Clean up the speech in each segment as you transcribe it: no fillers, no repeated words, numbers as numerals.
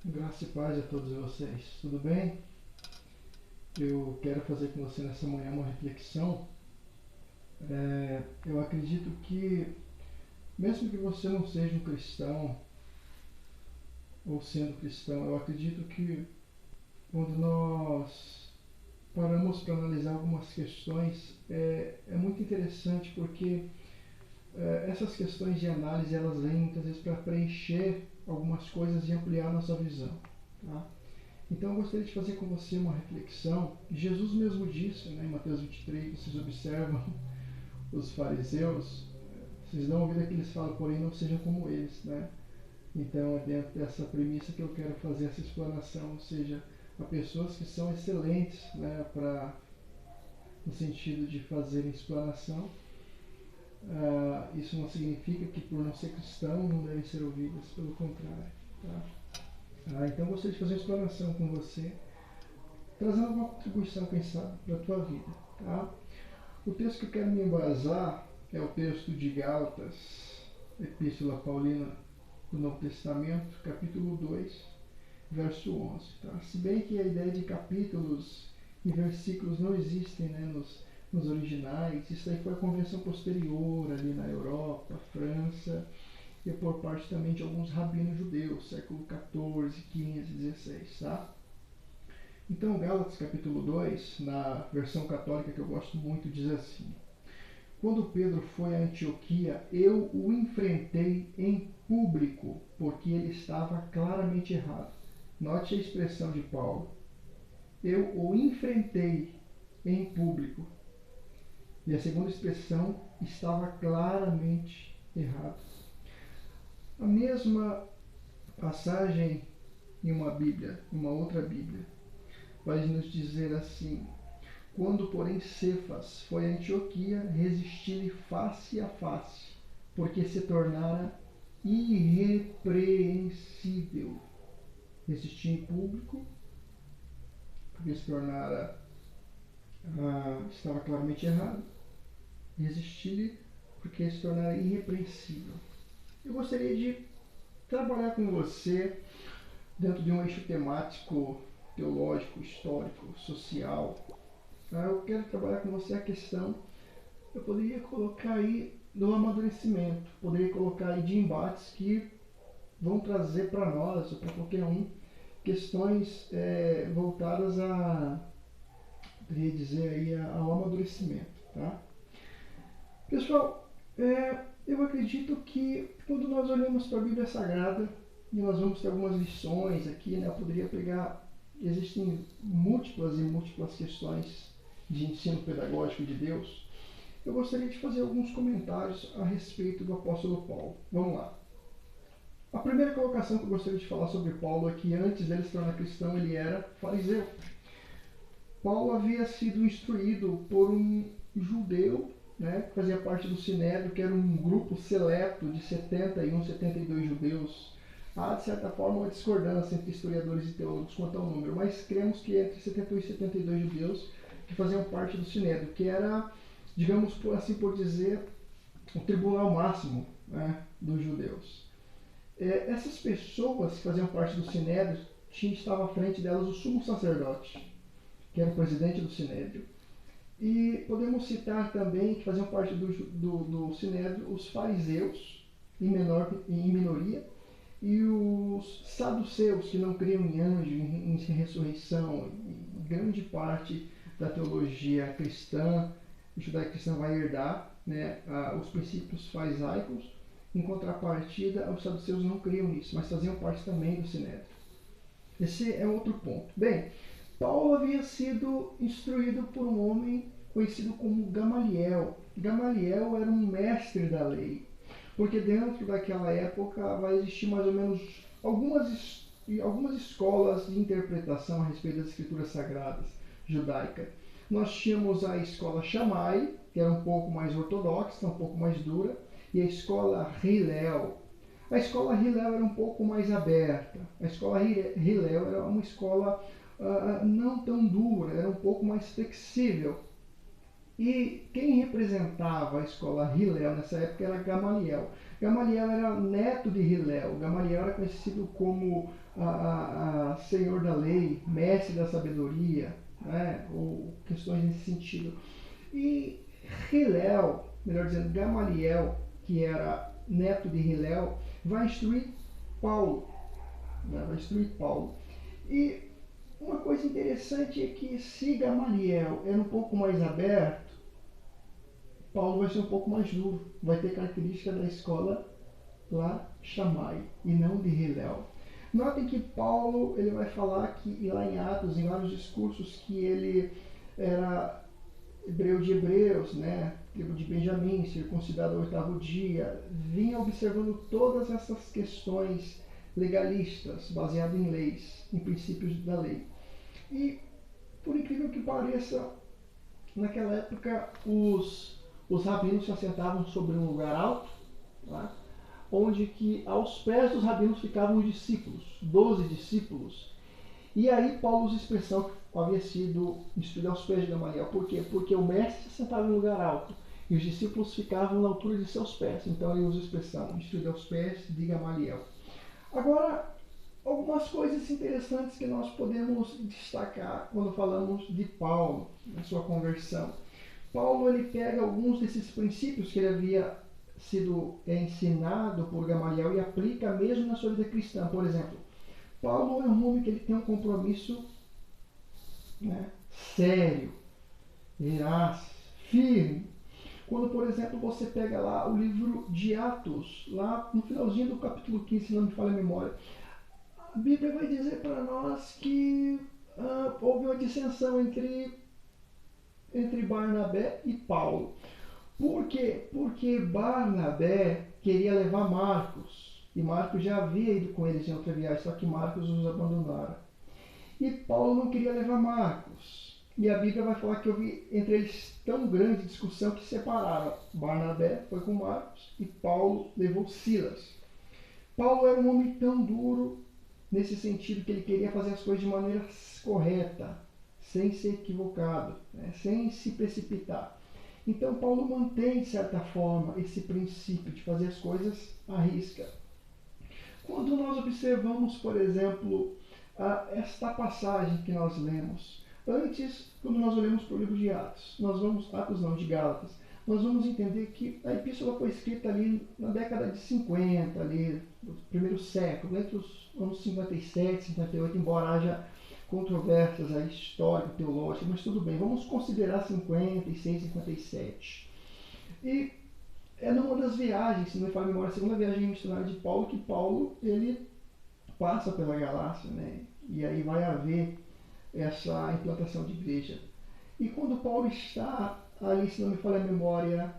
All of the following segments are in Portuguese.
Graça e paz a todos vocês. Tudo bem? Eu quero fazer com você nessa manhã uma reflexão. Eu acredito que, mesmo que você não seja um cristão, ou sendo cristão, eu acredito que quando nós paramos para analisar algumas questões, é muito interessante porque essas questões de análise elas vêm muitas vezes para preencher algumas coisas e ampliar nossa visão. Tá? Então eu gostaria de fazer com você uma reflexão. Jesus mesmo disse, né, em Mateus 23, vocês observam os fariseus, vocês dão ouvido que eles falam, porém não sejam como eles, né? Então é dentro dessa premissa que eu quero fazer essa explanação, ou seja, há pessoas que são excelentes, né, no sentido de fazerem explanação. Isso não significa que por não ser cristão não devem ser ouvidas, pelo contrário. Tá? Então eu gostaria de fazer uma explanação com você, trazendo alguma contribuição, quem sabe, para a tua vida. Tá? O texto que eu quero me embasar é o texto de Gálatas, Epístola Paulina do Novo Testamento, capítulo 2, verso 11. Tá? Se bem que a ideia de capítulos e versículos não existem, né, nos originais, isso aí foi a convenção posterior ali na Europa, França, e por parte também de alguns rabinos judeus, século 14, 15, 16. Tá? Então, Gálatas capítulo 2, na versão católica que eu gosto muito, diz assim: Quando Pedro foi a Antioquia, eu o enfrentei em público, porque ele estava claramente errado. Note a expressão de Paulo. Eu o enfrentei em público. E a segunda expressão, estava claramente errado. A mesma passagem em uma Bíblia, uma outra Bíblia, vai nos dizer assim: Quando, porém, Cefas foi a Antioquia, resisti-lhe face a face, porque se tornara irrepreensível. Resisti em público, porque se tornara, estava claramente errado. Resisti-lhe, porque se tornara irrepreensível. Eu gostaria de trabalhar com você dentro de um eixo temático, teológico, histórico, social. Eu quero trabalhar com você a questão, eu poderia colocar aí do amadurecimento, poderia colocar aí de embates que vão trazer para nós, ou para qualquer um, questões voltadas poderia dizer aí, ao amadurecimento. Tá? Pessoal, eu acredito que quando nós olhamos para a Bíblia Sagrada, e nós vamos ter algumas lições aqui, né, eu poderia pegar, existem múltiplas e múltiplas questões de ensino pedagógico de Deus. Eu gostaria de fazer alguns comentários a respeito do apóstolo Paulo. Vamos lá. A primeira colocação que eu gostaria de falar sobre Paulo é que antes dele se tornar cristão, ele era fariseu. Paulo havia sido instruído por um judeu, né, que fazia parte do Sinédrio, que era um grupo seleto de 71, 72 judeus. Há, de certa forma, uma discordância entre historiadores e teólogos quanto ao número, mas cremos que entre 71 e 72 judeus que faziam parte do Sinédrio, que era, digamos por assim por dizer, o tribunal máximo, né, dos judeus. Essas pessoas que faziam parte do Sinédrio, estava à frente delas o sumo sacerdote, que era o presidente do Sinédrio. E podemos citar também que faziam parte do Sinédrio os fariseus, em minoria, e os saduceus, que não criam em anjo, em ressurreição. E grande parte da teologia cristã, judaico-cristã, vai herdar, né, os princípios farisaicos. Em contrapartida, os saduceus não criam nisso, mas faziam parte também do Sinédrio. Esse é outro ponto. Bem, Paulo havia sido instruído por um homem conhecido como Gamaliel. Gamaliel era um mestre da lei, porque dentro daquela época vai existir mais ou menos algumas escolas de interpretação a respeito das escrituras sagradas judaicas. Nós tínhamos a escola Shammai, que era um pouco mais ortodoxa, um pouco mais dura, e a escola Hillel. A escola Hillel era um pouco mais aberta. A escola Hillel era uma escola não tão dura, era um pouco mais flexível. E quem representava a escola Hillel nessa época era Gamaliel. Gamaliel era neto de Hillel. Gamaliel era conhecido como a senhor da lei, mestre da sabedoria, né? Ou questões nesse sentido. E Hillel, melhor dizendo, Gamaliel, que era neto de Hillel, vai instruir Paulo. Né? Vai instruir Paulo. E uma coisa interessante é que se Gamaliel era um pouco mais aberto, Paulo vai ser um pouco mais duro, vai ter característica da escola lá Shammai e não de Hillel. Notem que Paulo ele vai falar que lá em Atos, em vários discursos, que ele era hebreu de hebreus, né? Tribo de Benjamim, circuncidado ao oitavo dia, vinha observando todas essas questões legalistas, baseado em leis, em princípios da lei. E, por incrível que pareça, naquela época os rabinos se assentavam sobre um lugar alto, tá? Onde que aos pés dos rabinos ficavam os discípulos, 12 discípulos. E aí Paulo usa a expressão que havia sido instruído aos pés de Gamaliel. Por quê? Porque o mestre se sentava em um lugar alto e os discípulos ficavam na altura de seus pés. Então ele usa a expressão instruído aos pés de Gamaliel. Agora, algumas coisas interessantes que nós podemos destacar quando falamos de Paulo, na sua conversão. Paulo ele pega alguns desses princípios que ele havia sido ensinado por Gamaliel e aplica mesmo na sua vida cristã. Por exemplo, Paulo é um homem que ele tem um compromisso, né, sério, veraz, firme. Quando, por exemplo, você pega lá o livro de Atos, lá no finalzinho do capítulo 15, se não me falha a memória, a Bíblia vai dizer para nós que houve uma dissensão entre Barnabé e Paulo. Por quê? Porque Barnabé queria levar Marcos, e Marcos já havia ido com eles em outra viagem, só que Marcos os abandonaram. E Paulo não queria levar Marcos. E a Bíblia vai falar que houve entre eles tão grande discussão que separaram. Barnabé foi com Marcos e Paulo levou Silas. Paulo era um homem tão duro nesse sentido que ele queria fazer as coisas de maneira correta, sem ser equivocado, né? Sem se precipitar. Então Paulo mantém, de certa forma, esse princípio de fazer as coisas à risca. Quando nós observamos, por exemplo, esta passagem que nós lemos, antes, quando nós olhamos para o livro de Atos, nós vamos, Atos não, de Gálatas, nós vamos entender que a epístola foi escrita ali na década de 50, ali, no primeiro século, entre os anos 57 e 58, embora haja controvérsias aí, histórico-teológicas, mas tudo bem, vamos considerar 56, 57. E é numa das viagens, se não me falha a memória, a segunda viagem missionária de Paulo, que Paulo ele passa pela Galácia, né? E aí vai haver essa implantação de igreja. E quando Paulo está ali, se não me falha a memória,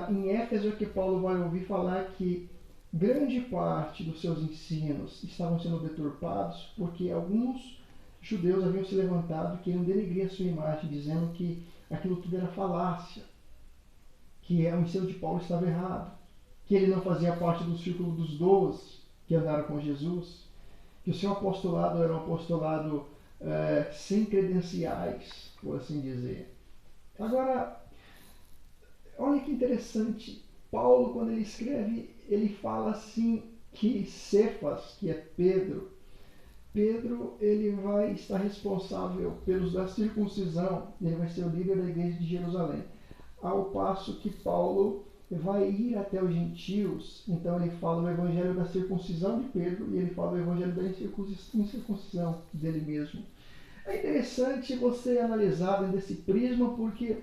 em Éfeso é que Paulo vai ouvir falar que grande parte dos seus ensinos estavam sendo deturpados porque alguns judeus haviam se levantado e queriam denegrir a sua imagem, dizendo que aquilo tudo era falácia, que o ensino de Paulo estava errado, que ele não fazia parte do círculo dos 12 que andaram com Jesus, que o seu apostolado era um apostolado sem credenciais, por assim dizer. Agora, olha que interessante, Paulo, quando ele escreve, ele fala assim que Cefas, que é Pedro, ele vai estar responsável pelos da circuncisão, ele vai ser o líder da igreja de Jerusalém. Ao passo que Paulo vai ir até os gentios, então ele fala o evangelho da circuncisão de Pedro e ele fala o evangelho da incircuncisão dele mesmo. É interessante você analisar dentro desse prisma, porque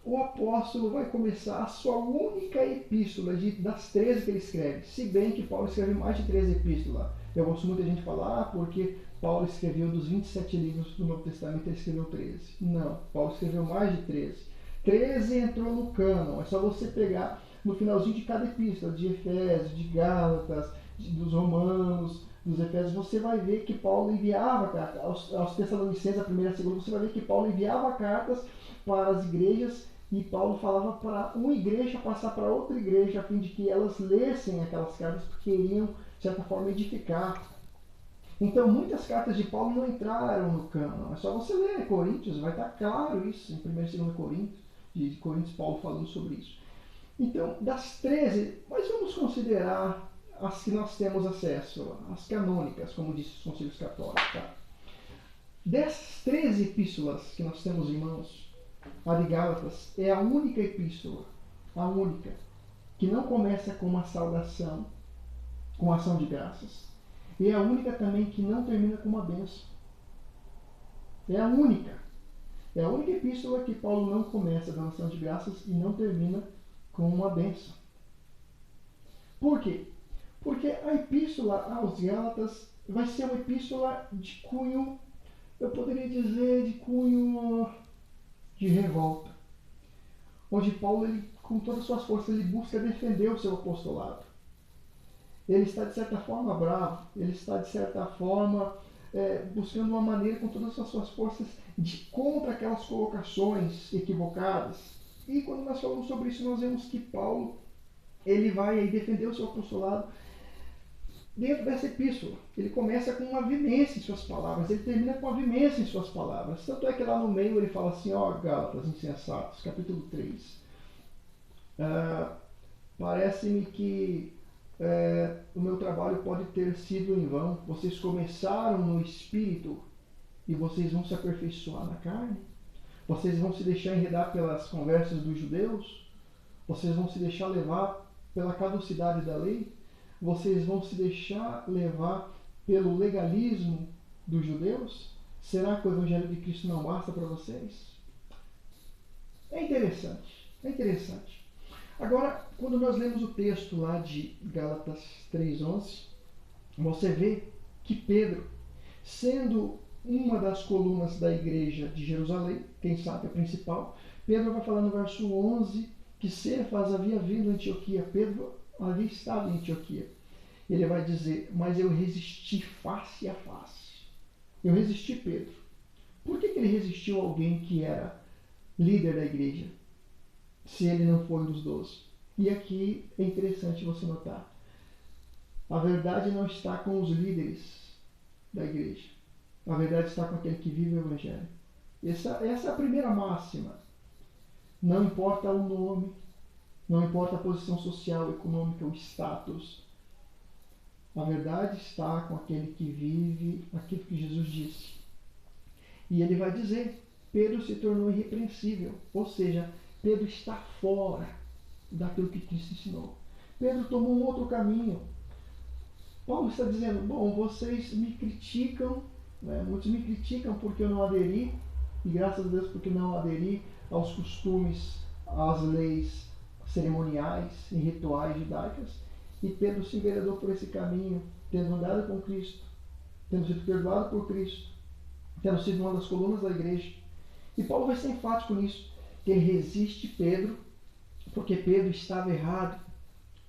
o apóstolo vai começar a sua única epístola das 13 que ele escreve, se bem que Paulo escreve mais de 13 epístolas. Eu gosto muito de gente falar, porque Paulo escreveu dos 27 livros do Novo Testamento, ele escreveu 13. Não, Paulo escreveu mais de 13. 13 entrou no cânon, é só você pegar no finalzinho de cada epístola, de Efésios, de Gálatas, dos Romanos, dos Efésios, você vai ver que Paulo enviava cartas, aos Tessalonicenses, a primeira e a segunda, você vai ver que Paulo enviava cartas para as igrejas e Paulo falava para uma igreja passar para outra igreja a fim de que elas lessem aquelas cartas porque iriam, de certa forma, edificar. Então, muitas cartas de Paulo não entraram no cânon. É só você ler Coríntios, vai estar claro isso em 1 e 2 Coríntios, de Coríntios, Paulo falando sobre isso. Então, das 13, mas vamos considerar as que nós temos acesso, as canônicas, como disse os concílios católicos. Tá? Dessas 13 epístolas que nós temos em mãos, a de Gálatas é a única epístola, a única, que não começa com uma saudação, com ação de graças. E é a única também que não termina com uma bênção. É a única. É a única epístola que Paulo não começa dando ação de graças e não termina com uma bênção. Por quê? Porque a epístola aos Gálatas vai ser uma epístola de cunho, eu poderia dizer, de cunho de revolta. Onde Paulo, ele, com todas as suas forças, ele busca defender o seu apostolado. Ele está, de certa forma, bravo. Ele está, de certa forma, buscando uma maneira, com todas as suas forças, de contra aquelas colocações equivocadas. E quando nós falamos sobre isso, nós vemos que Paulo, ele vai aí defender o seu apostolado dentro dessa epístola. Ele começa com uma vivência em suas palavras, ele termina com uma vivência em suas palavras. Tanto é que lá no meio ele fala assim, ó, Gálatas insensatos, capítulo 3. Parece-me que o meu trabalho pode ter sido em vão. Vocês começaram no espírito e vocês vão se aperfeiçoar na carne? Vocês vão se deixar enredar pelas conversas dos judeus? Vocês vão se deixar levar pela caducidade da lei? Vocês vão se deixar levar pelo legalismo dos judeus? Será que o Evangelho de Cristo não basta para vocês? É interessante, é interessante. Agora, quando nós lemos o texto lá de Gálatas 3:11, você vê que Pedro, sendo uma das colunas da igreja de Jerusalém, quem sabe a principal, Pedro vai falar no verso 11 que Cefas havia vindo a Antioquia. Pedro havia estado em Antioquia. Ele vai dizer, mas eu resisti face a face. Eu resisti Pedro. Por que ele resistiu a alguém que era líder da igreja, se ele não foi um dos 12? E aqui é interessante você notar. A verdade não está com os líderes da igreja. A verdade está com aquele que vive o Evangelho. Essa é a primeira máxima. Não importa o nome, não importa a posição social, econômica, o status. A verdade está com aquele que vive aquilo que Jesus disse. E ele vai dizer, Pedro se tornou irrepreensível. Ou seja, Pedro está fora daquilo que Cristo ensinou. Pedro tomou um outro caminho. Paulo está dizendo, bom, vocês me criticam, né? Muitos me criticam porque eu não aderi, e graças a Deus porque não aderi aos costumes, às leis cerimoniais e rituais judaicas. E Pedro se enveredou por esse caminho, tendo andado com Cristo, tendo sido perdoado por Cristo, tendo sido uma das colunas da igreja. E Paulo vai ser enfático nisso, que ele resiste Pedro, porque Pedro estava errado,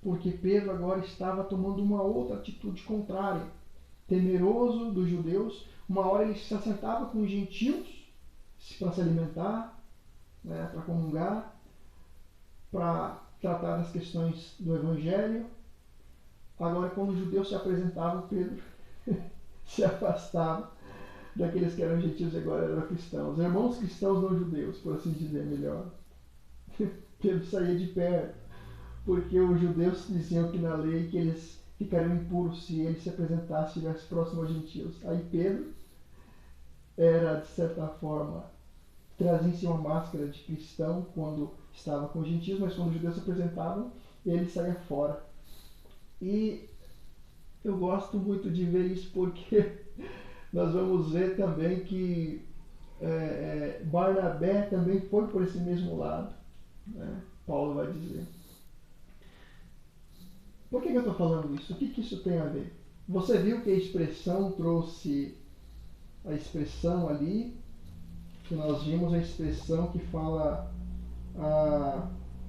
porque Pedro agora estava tomando uma outra atitude contrária, temeroso dos judeus. Uma hora ele se assentava com os gentios para se alimentar, né, para comungar, para tratar das questões do Evangelho. Agora, quando os judeus se apresentavam, Pedro se afastava daqueles que eram gentios e agora eram cristãos. Irmãos cristãos não judeus, por assim dizer melhor. Pedro saía de perto, porque os judeus diziam que na lei que eles ficariam impuros se ele se apresentasse e estivesse próximo aos gentios. Aí Pedro era, de certa forma, trazia em si uma máscara de cristão quando estava com os gentios, mas quando os judeus se apresentavam, ele saía fora. E eu gosto muito de ver isso porque nós vamos ver também que Barnabé também foi por esse mesmo lado, né? Paulo vai dizer. Por que eu estou falando isso? O que isso tem a ver? Você viu que a expressão trouxe a expressão ali, que nós vimos a expressão que fala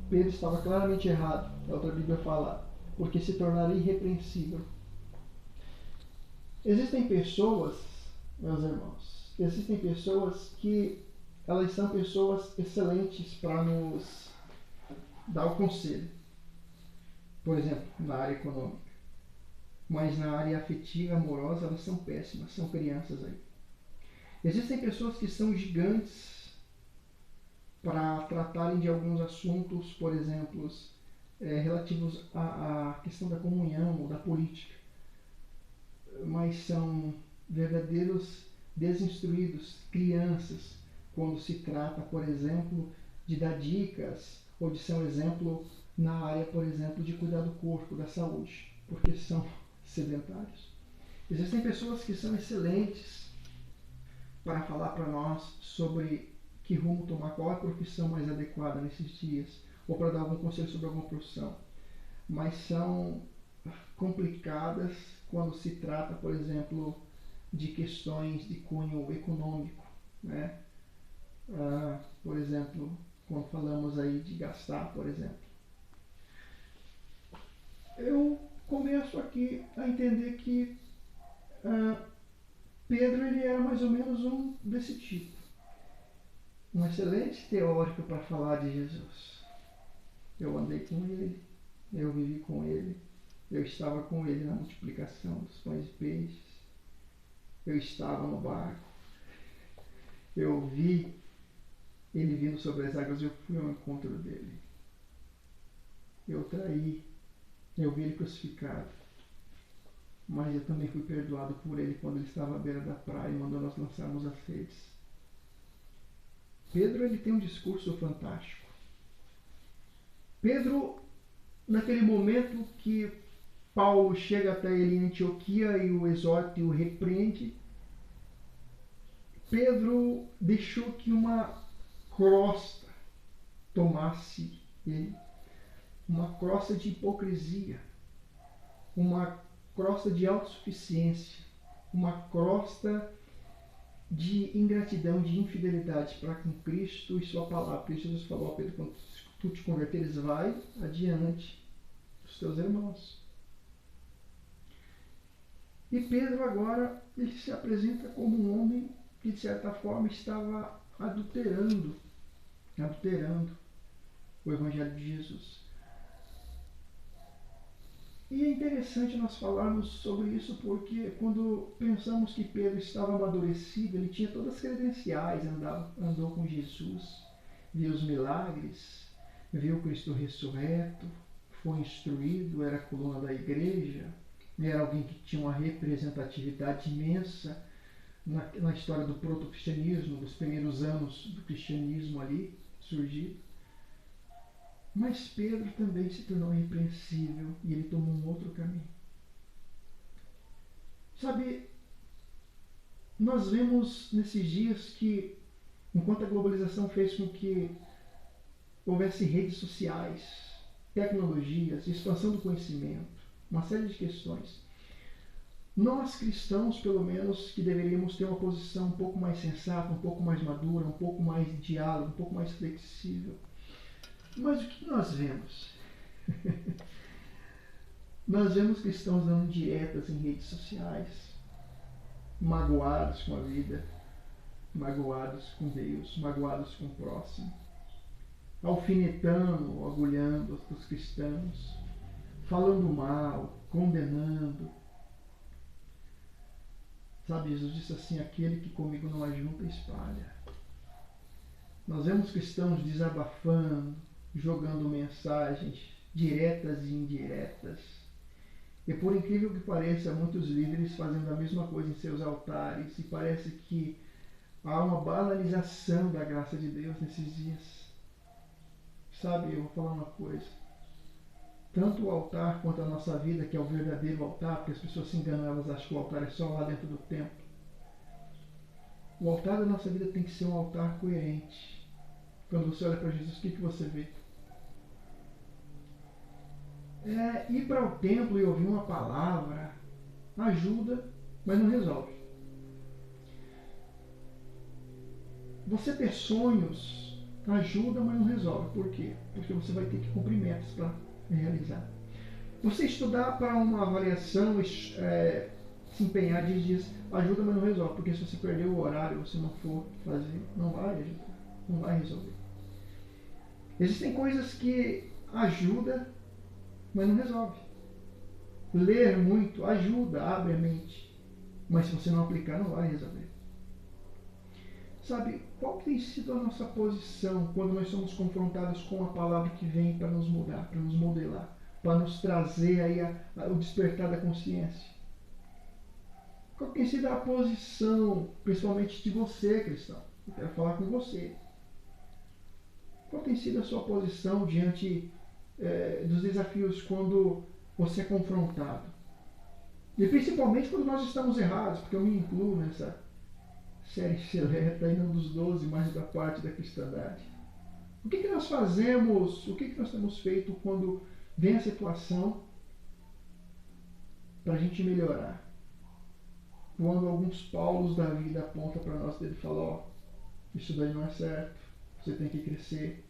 Pedro estava claramente errado. A outra Bíblia fala, porque se tornaria irrepreensível. Existem pessoas, meus irmãos, existem pessoas que elas são pessoas excelentes para nos dar o conselho. Por exemplo, na área econômica. Mas na área afetiva, amorosa, elas são péssimas, são crianças aí. Existem pessoas que são gigantes para tratarem de alguns assuntos, por exemplo, relativos à questão da comunhão ou da política, mas são verdadeiros desinstruídos, crianças, quando se trata, por exemplo, de dar dicas ou de ser um exemplo na área, por exemplo, de cuidar do corpo, da saúde, porque são sedentários. Existem pessoas que são excelentes para falar para nós sobre que rumo tomar, qual é a profissão mais adequada nesses dias, ou para dar algum conselho sobre alguma profissão, mas são complicadas quando se trata, por exemplo, de questões de cunho econômico, né? Por exemplo, quando falamos aí de gastar, por exemplo. Eu começo aqui a entender que Pedro ele era mais ou menos um desse tipo. Um excelente teórico para falar de Jesus. Eu andei com ele, eu vivi com ele, eu estava com ele na multiplicação dos pães e peixes, eu estava no barco, eu vi ele vindo sobre as águas, eu fui ao encontro dele. Eu traí, eu vi ele crucificado, mas eu também fui perdoado por ele quando ele estava à beira da praia e mandou nós lançarmos as redes. Pedro ele tem um discurso fantástico. Pedro, naquele momento que Paulo chega até ele em Antioquia e o exorta e o repreende, Pedro deixou que uma crosta tomasse ele, uma crosta de hipocrisia, uma crosta de autossuficiência, uma crosta de ingratidão, de infidelidade para com Cristo e sua palavra. Porque Jesus falou a Pedro, quando tu te converteres, vai adiante dos teus irmãos. E Pedro agora, ele se apresenta como um homem que de certa forma estava adulterando o Evangelho de Jesus. E é interessante nós falarmos sobre isso porque quando pensamos que Pedro estava amadurecido, ele tinha todas as credenciais, andou com Jesus, viu os milagres, viu Cristo ressurreto, foi instruído, era a coluna da igreja, era alguém que tinha uma representatividade imensa na história do proto-cristianismo, dos primeiros anos do cristianismo ali surgido. Mas Pedro também se tornou irrepreensível e ele tomou um outro caminho. Sabe, nós vemos nesses dias que, enquanto a globalização fez com que houvesse redes sociais, tecnologias, expansão do conhecimento, uma série de questões, nós cristãos, pelo menos, que deveríamos ter uma posição um pouco mais sensata, um pouco mais madura, um pouco mais de diálogo, um pouco mais flexível. Mas o que nós vemos? Nós vemos cristãos dando dietas em redes sociais, magoados com a vida, magoados com Deus, magoados com o próximo, alfinetando, agulhando os cristãos, falando mal, condenando. Sabe, Jesus disse assim, aquele que comigo não ajunta, espalha. Nós vemos cristãos desabafando, jogando mensagens diretas e indiretas. E por incrível que pareça, muitos líderes fazendo a mesma coisa em seus altares, e parece que há uma banalização da graça de Deus nesses dias. Sabe, eu vou falar uma coisa. Tanto o altar quanto a nossa vida, que é o verdadeiro altar, porque as pessoas se enganam, elas acham que o altar é só lá dentro do templo. O altar da nossa vida tem que ser um altar coerente. Quando você olha para Jesus, o que você vê? Ir para o templo e ouvir uma palavra ajuda, mas não resolve. Você ter sonhos ajuda, mas não resolve. Por quê? Porque você vai ter que cumprir metas para realizar. Você estudar para uma avaliação, se empenhar dias, ajuda, mas não resolve. Porque se você perder o horário, você não for fazer, não vai ajudar, não vai resolver. Existem coisas que ajudam, mas não resolve. Ler muito ajuda, abre a mente. Mas se você não aplicar, não vai resolver. Sabe, qual tem sido a nossa posição quando nós somos confrontados com a palavra que vem para nos mudar, para nos modelar, para nos trazer aí o despertar da consciência? Qual tem sido a posição, principalmente de você, cristão? Eu quero falar com você. Qual tem sido a sua posição diante dos desafios quando você é confrontado? E principalmente quando nós estamos errados, porque eu me incluo nessa série seleta, aí não dos 12, mas da parte da cristandade. O que nós fazemos, o que nós temos feito quando vem a situação para a gente melhorar? Quando alguns Paulos da vida apontam para nós e falam, ó, isso daí não é certo, você tem que crescer.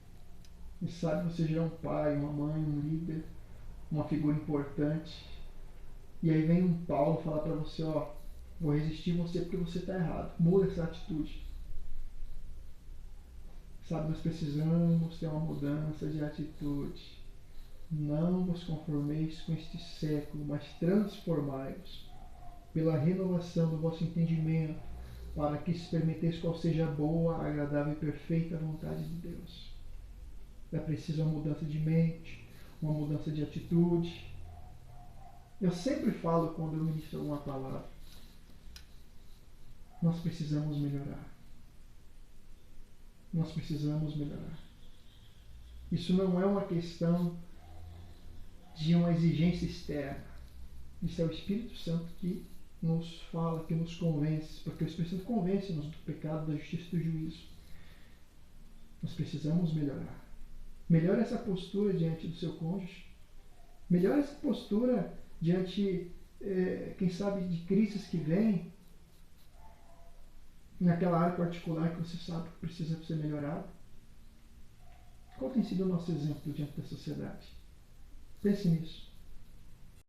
E sabe, você já é um pai, uma mãe, um líder, uma figura importante. E aí vem um Paulo falar para você, ó, vou resistir você porque você está errado. Muda essa atitude. Sabe, nós precisamos ter uma mudança de atitude. Não vos conformeis com este século, mas transformai-vos pela renovação do vosso entendimento, para que experimenteis qual seja a boa, agradável e perfeita vontade de Deus. É preciso uma mudança de mente, uma mudança de atitude. Eu sempre falo quando eu ministro alguma palavra, nós precisamos melhorar. Nós precisamos melhorar. Isso não é uma questão de uma exigência externa. Isso é o Espírito Santo que nos fala, que nos convence, porque o Espírito Santo convence-nos do pecado, da justiça e do juízo. Nós precisamos melhorar. Melhore essa postura diante do seu cônjuge. Melhore essa postura diante, quem sabe, de crises que vêm naquela área particular que você sabe que precisa ser melhorado. Qual tem sido o nosso exemplo diante da sociedade? Pense nisso.